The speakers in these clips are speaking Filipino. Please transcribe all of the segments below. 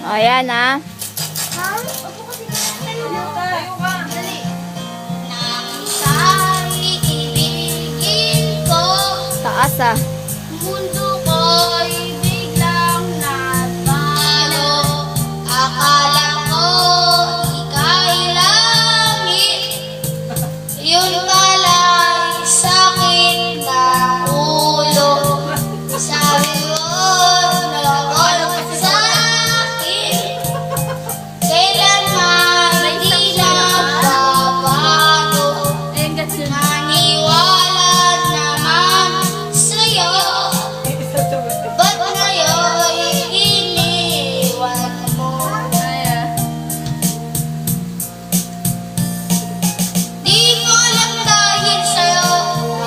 O, yan ah. Taas ah. Mundo ko'y biglang nagbago. Akala ko ika'y langit. Yun pala'y sakit ng ulo. Sabi mo nawala sa akin. Kailanman hindi nagbabago. Maniwala naman sa'yo. Ba't ngayon iniwan mo? Di ko alam dahil sa'yo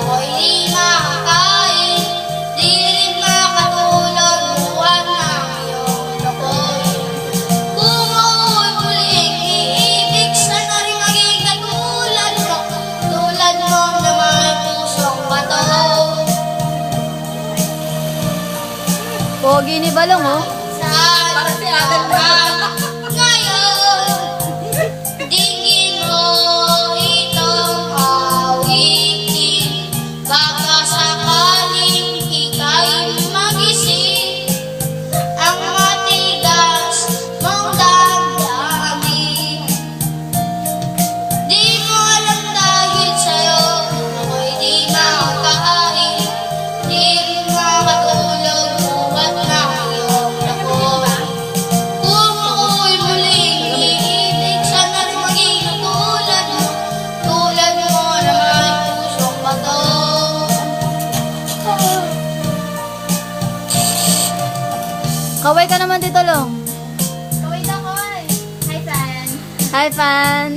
ako'y di makakain. Di rin makatulog buwan ng iyong lokoy. Kung ako'y muling iibig, sana rin maging katulad mo. Tulad mo na may pusong bato. Pogi ni Balong oh. Saan ka ngayon? Digin mo itong awitin. Baka sakaling ika'y magising. Ang matigas mong damdamin. Di mo alam dahil sa'yo ako'y di makakain. Di rin makatulog buwan ng iyong lakoy. Kung ako'y muling iibig, sana rin maging katulad mo. Tulad mo na may pusong bato. Kaway ka naman, Tito Long. Kaway na ko. Hi, Fan. Hi, fan.